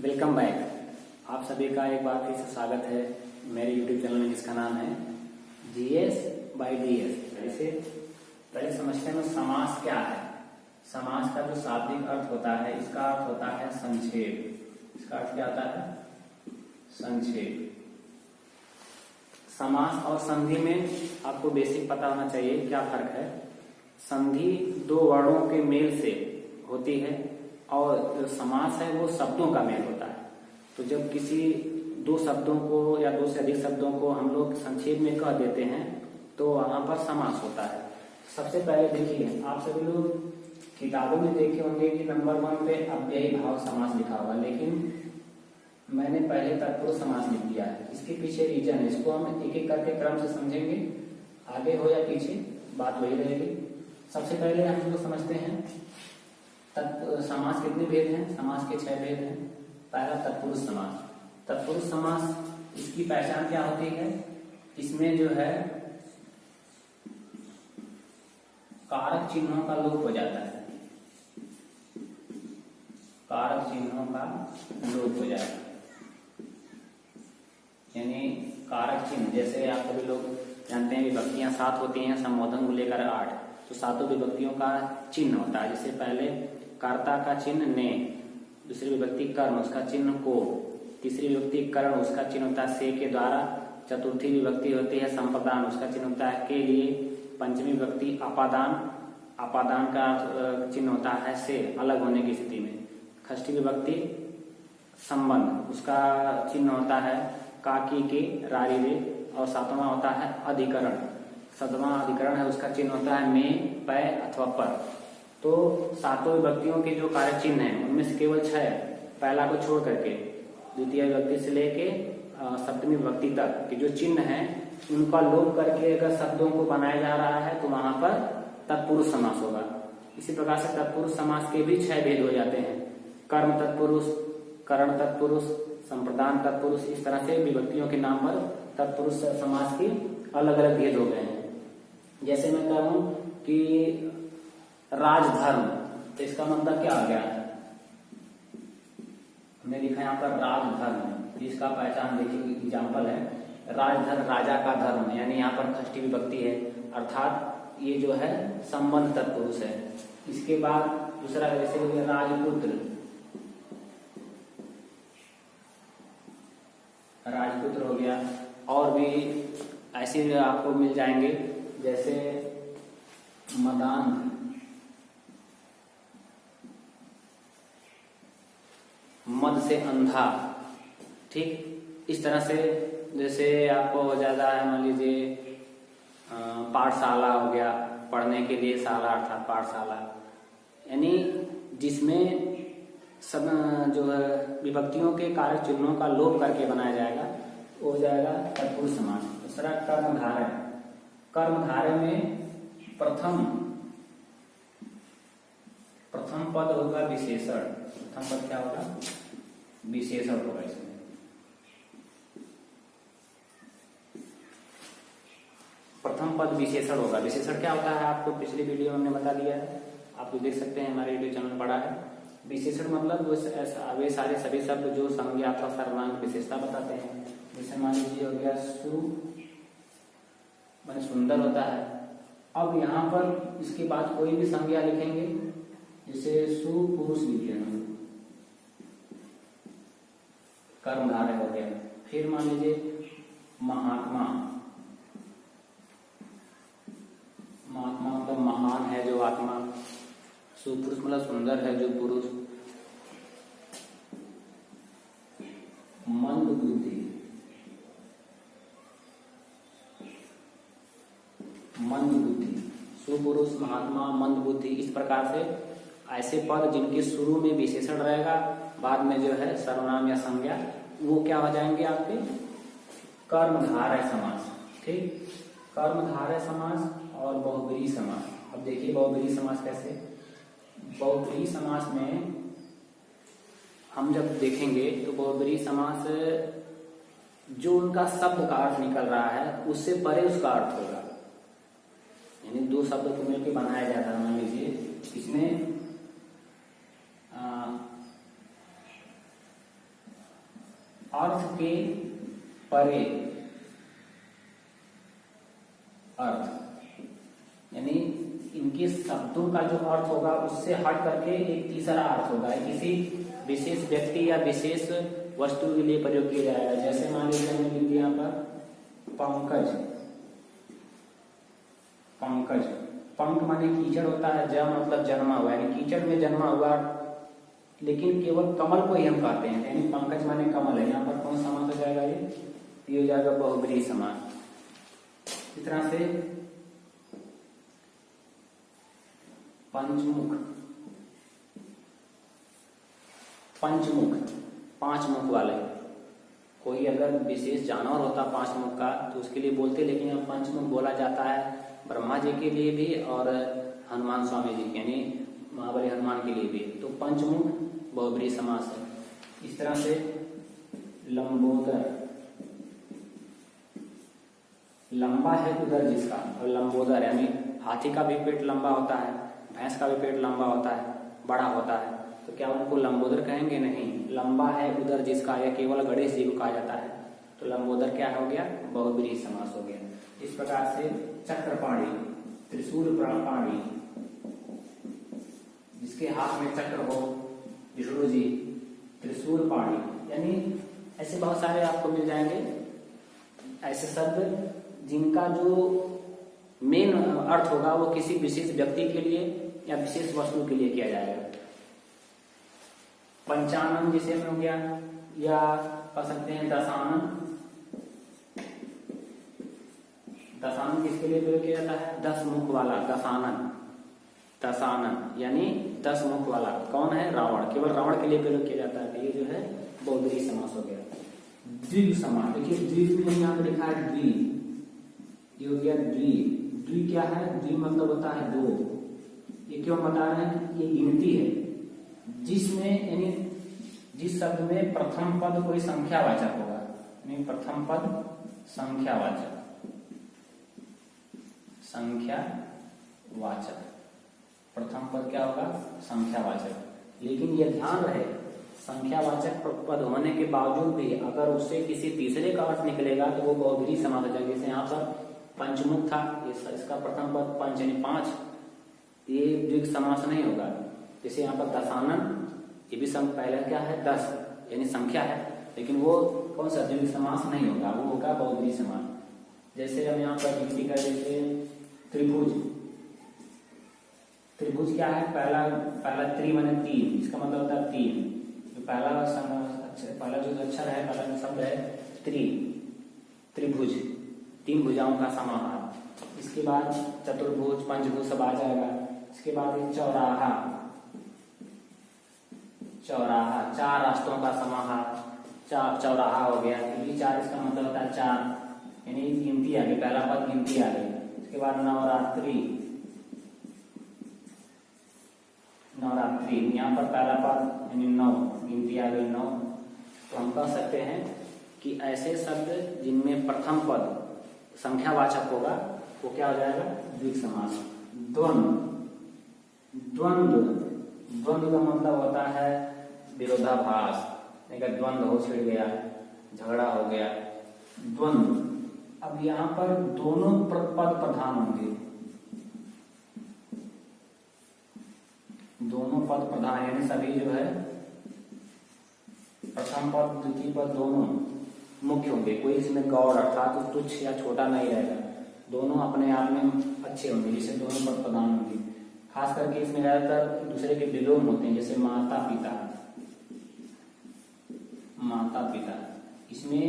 Welcome back. आप सभी का एक बार फिर से स्वागत है मेरे YouTube चैनल में, जिसका नाम है GS by DS। पहले समझते हैं समास क्या है। समास का जो शाब्दिक अर्थ होता है, इसका अर्थ होता है संक्षेप। इसका अर्थ क्या होता है? संक्षेप। समास और संधि में आपको बेसिक पता होना चाहिए क्या फर्क है। संधि दो वर्णों के मेल से होती है और जो समास है वो शब्दों का मेल होता है। तो जब किसी दो शब्दों को या दो से अधिक शब्दों को हम लोग संक्षेप में कह देते हैं तो वहां पर समास होता है। सबसे पहले देखिए, आप सभी लोग किताबों में देखे होंगे कि नंबर 1 पे अव्ययी भाव समास लिखा होगा, लेकिन मैंने पहले तत्पुरुष समास लिख दिया है। इसके पीछे रीजन है, इसको हम एक एक करके क्रम से समझेंगे। आगे हो या पीछे बात वही रहेगी। सबसे पहले हम लोग समझते हैं समास कितने भेद हैं। समास के 6 भेद हैं। पहला तत्पुरुष समास। तत्पुरुष समास, इसकी पहचान क्या होती है? इसमें जो है कारक चिन्हों का लोप हो जाता है। कारक चिन्हों का लोप हो जाता है, यानी कारक चिन्ह, जैसे आप सभी लोग जानते हैं विभक्तियां 7 होती हैं, संबोधन को लेकर 8। तो सातों विभक्तियों का चिन्ह होता है। जैसे पहले कर्ता का चिन्ह ने, दूसरी विभक्ति कर्म, उसका चिन्ह को, तीसरी विभक्ति करण, उसका चिन्ह होता है से के द्वारा, चतुर्थी विभक्ति होती है संप्रदान, उसका चिन्ह होता है के लिए, पंचमी विभक्ति अपादान, अपादान का चिन्ह होता है से, अलग होने की स्थिति में। षष्ठी विभक्ति संबंध, उसका चिन्ह होता है काकी के, रारी रे, और सातवां होता है अधिकरण। सातवां अधिकरण है, उसका चिन्ह होता है में, पै अथवा पर। तो सातों विभक्तियों के जो कारक चिन्ह हैं उनमें से केवल 6, पहला को छोड़ करके, द्वितीय विभक्ति से लेके सप्तमी विभक्ति तक के जो चिन्ह हैं उनका लोप करके अगर शब्दों को बनाया जा रहा है तो वहां पर तत्पुरुष समास होगा। इसी प्रकार से तत्पुरुष समास के भी 6 भेद हो जाते हैं। कर्म तत्पुरुष, करण तत्पुरुष, संप्रदान तत्पुरुष। इस तरह से विभक्तियों के नाम पर तत्पुरुष समास के अलग अलग भेद हो गए हैं। जैसे मैं कहूं कि राजधर्म, तो इसका मतलब क्या आ गया? हमने लिखा यहाँ पर राजधर्म। इसका पहचान देखिए, एग्जाम्पल है राजधर्म, राजा का धर्म, यानी यहाँ पर षष्ठी विभक्ति है, अर्थात ये जो है संबंध तत्पुरुष है। इसके बाद दूसरा जैसे राजपुत्र, राजपुत्र हो गया। और भी ऐसे आपको मिल जाएंगे, जैसे मदान, मद से अंधा। ठीक, इस तरह से जैसे आपको ज्यादा है, मान लीजिए पाठशाला हो गया, पढ़ने के लिए शाला अर्थात पाठशाला, यानी जिसमें सब जो है विभक्तियों के कारक चिन्हों का लोप करके बनाया जाएगा, वो हो जाएगा तत्पुरुष समास। दूसरा कर्मधारय। कर्मधारय में प्रथम पद होगा विशेषण। प्रथम पद क्या होगा? विशेषण होगा। इसमें प्रथम पद विशेषण होगा। विशेषण क्या होता है आपको पिछली वीडियो में हमने बता दिया है, आप देख सकते हैं, हमारे यूट्यूब चैनल पड़ा है। विशेषण मतलब वे सारे सभी शब्द जो संज्ञा अथवा सर्वनाम विशेषता बताते हैं। जैसे मान लीजिए हो गया सु, माने सुंदर होता है। अब यहाँ पर इसके बाद कोई भी संज्ञा लिखेंगे, जैसे सुपुरुष लिख देना, कर्मधारय हो गया। फिर मान लीजिए महात्मा, महात्मा मतलब महान है जो आत्मा, सुपुरुष मतलब सुंदर है जो पुरुष। मंद बुद्धि, मंद बुद्धि, सुपुरुष, महात्मा, मंद बुद्धि। इस प्रकार से ऐसे पद जिनके शुरू में विशेषण रहेगा, बाद में जो है सर्वनाम या संज्ञा, वो क्या हो जाएंगे आपके? कर्मधारय समास। ठीक, कर्मधारय समास और बहुब्रीहि समास। अब देखिए बहुब्रीहि समास कैसे। बहुब्रीहि समास में हम जब देखेंगे तो बहुब्रीहि समास जो उनका शब्द का अर्थ निकल रहा है उससे परे उसका अर्थ होगा, यानी दो शब्द को मिलकर बनाया जाता है। मान लीजिए इसमें अर्थ के परे अर्थ, यानी इनके शब्दों का जो अर्थ होगा उससे हट करके एक तीसरा अर्थ होगा, किसी विशेष व्यक्ति या विशेष वस्तु के लिए प्रयोग किया जाएगा। जैसे मान लीजिए हमने लिख दिया यहाँ पर पंकज, पंकज, पंक माने कीचड़ होता है, ज मतलब जन्मा हुआ, यानी कीचड़ में जन्मा हुआ, लेकिन केवल कमल को ही हम कहते हैं, यानी पंकज माने कमल है। यहाँ पर कौन समास हो जाएगा, ये हो जाएगा बहुब्रीहि समास। इस तरह से पंचमुख, पंचमुख पांच मुख वाले, कोई अगर विशेष जानवर होता पांच मुख का तो उसके लिए बोलते, लेकिन यहाँ पंचमुख बोला जाता है ब्रह्मा जी के लिए भी और हनुमान स्वामी जी के, यानी महाबली हनुमान के लिए भी। तो पंचमुख बहुब्रीहि समास है। इस तरह से लंबोदर, लंबा है उदर जिसका, और लंबोदर यानी हाथी का भी पेट लंबा होता है, भैंस का भी पेट लंबा होता है, बड़ा होता है, तो क्या उनको लंबोदर कहेंगे? नहीं। लंबा है उदर जिसका, या केवल गणेश जी को कहा जाता है, तो लंबोदर क्या हो गया? बहुब्रीहि समास हो गया। इस प्रकार से चक्रपाणी, त्रिशूलपाणी, जिसके हाथ में चक्र हो, विष्णु जी, त्रिशूलपाणी, यानी ऐसे बहुत सारे आपको मिल जाएंगे ऐसे शब्द जिनका जो मेन अर्थ होगा वो किसी विशेष व्यक्ति के लिए या विशेष वस्तु के लिए किया जाएगा। पंचानन जिसे में हो गया, या कह सकते हैं दशानन। दशानन किसके लिए प्रयोग किया जाता है? 10 मुख वाला, दशानन, दशानन यानी 10 मुख वाला। कौन है? रावण, केवल रावण के लिए प्रयोग किया जाता है। ये जो है बहुब्रीहि समास हो गया। द्विग समास, देखिए द्विग में यहाँ पे लिखा है द्वि, ये हो गया द्वि। द्वि क्या है? द्वि मतलब होता है दो। ये क्यों बता रहे हैं? ये गिनती है जिसमें, यानी जिस शब्द में प्रथम पद कोई संख्यावाचक होगा, यानी प्रथम पद संख्यावाचक, संख्यावाचक, प्रथम पद क्या होगा? संख्यावाचक। लेकिन ये ध्यान रहे, संख्यावाचक पद होने के बावजूद भी अगर उससे किसी तीसरे का अर्थ निकलेगा तो वो बहुब्रीहि समास हो जाएगा। जैसे यहाँ पर पंचमुख था, इसका प्रथम पद पंच यानी 5, ये द्विग समास नहीं होगा। जैसे यहाँ पर दशानन, ये भी पहले क्या है? 10 यानी संख्या है, लेकिन वो कौन सा? द्विग समास नहीं होगा, वो होगा बहुब्रीहि समास। जैसे हम यहाँ पर गिनती कर देते त्रिभुज, त्रिभुज क्या है? पहला त्रि माने 3, इसका मतलब होता है 3। जो पहला जो अक्षर है, पहला जो शब्द है त्रि, त्रिभुज, 3 भुजाओं का समाहार। इसके बाद चतुर्भुज, पंचभुज सब आ जाएगा। इसके बाद चौराहा, चौराहा 4 रास्तों का समाहार, चौराहा हो गया। ये 4, इसका मतलब होता है 4, यानी गिनती आ गई, पहला पद गिनती आ गई। इसके बाद नवरात्रि, नवरात्रि यहाँ पर पहला पद यानी 9, गिनती आ गई 9। तो हम कह सकते हैं कि ऐसे शब्द जिनमें प्रथम पद संख्यावाचक होगा वो क्या हो जाएगा? द्विग समास। द्वंद्व, द्वंद्व, द्वंद्व का मतलब होता है विरोधाभास, द्वंद्व हो, छिड़ गया, झगड़ा हो गया, द्वंद्व। अब यहाँ पर दोनों पद प्रधान होंगे, दोनों पद प्रधान, यानी सभी जो है प्रथम पद द्वितीय पद दोनों मुख्य होंगे। कोई इसमें गौड़ अर्थात तुच्छ या छोटा नहीं रहेगा, दोनों अपने आप में अच्छे होंगे, जिससे दोनों पद प्रधान होंगे। खास करके इसमें ज्यादातर दूसरे के विलोम होते हैं, जैसे माता पिता, माता पिता। इसमें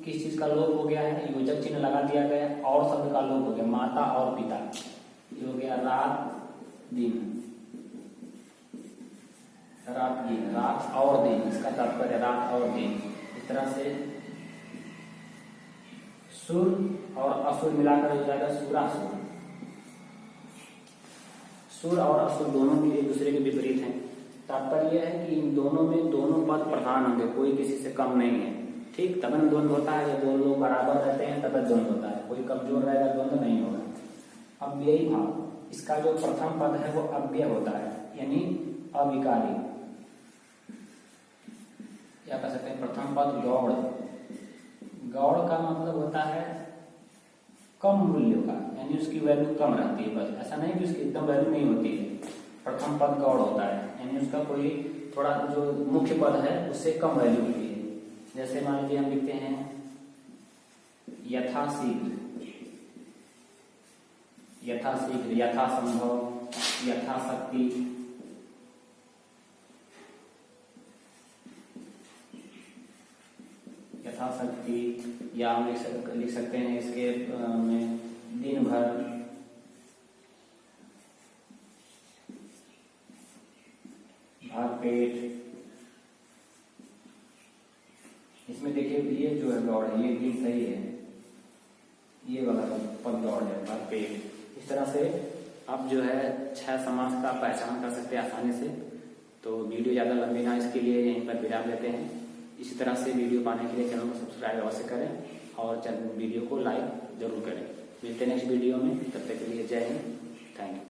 किस चीज का लोप हो गया है? योजक चिन्ह लगा दिया गया, और शब्द का लोप हो गया, माता और पिता। ये हो गया रात दिन, रात दिन, रात और दिन, इसका तात्पर्य रात और दिन। इस तरह से सुर और असुर मिलाकर हो जाएगा सुरासुर। सुर और असुर दोनों के एक दूसरे के विपरीत हैं। तात्पर्य यह है कि इन दोनों में दोनों पद प्रधान होंगे, कोई किसी से कम नहीं है। ठीक, तब द्वंद्व होता है, जब दोनों लोग बराबर रहते हैं तब द्वंद्व होता है, कोई कमजोर रहेगा द्वंद्व नहीं होगा। अव्ययी भाव, इसका जो प्रथम पद है वो अव्यय होता है, यानी अविकारी, क्या कर सकते हैं, प्रथम पद गौड़। गौड़ का मतलब होता है कम मूल्य का, यानी उसकी वैल्यू कम रहती है, बस ऐसा नहीं कि उसकी एकदम वैल्यू नहीं होती है। प्रथम पद गौड़ होता है, यानी उसका कोई थोड़ा जो मुख्य पद है उससे कम वैल्यू होती है। जैसे मान लीजिए हम लिखते हैं यथाशीघ्र, यथाशीघ्र, यथासंभव, यथाशक्ति, यथाशक्ति, या हम लिख सकते हैं इसके में दिन भर, भरपेट। इसमें देखिए ये जो है गौड़ है, ये भी सही है, ये वाला पद गौड़ है, भरपेट। इस तरह से आप जो है 6 समास का पहचान कर सकते हैं आसानी से। तो वीडियो ज़्यादा लंबी ना, इसके लिए यहीं पर विराम लेते हैं। इसी तरह से वीडियो पाने के लिए चैनल को सब्सक्राइब अवश्य करें और वीडियो को लाइक जरूर करें। मिलते हैं नेक्स्ट वीडियो में, तब तक के लिए जय हिंद, थैंक यू।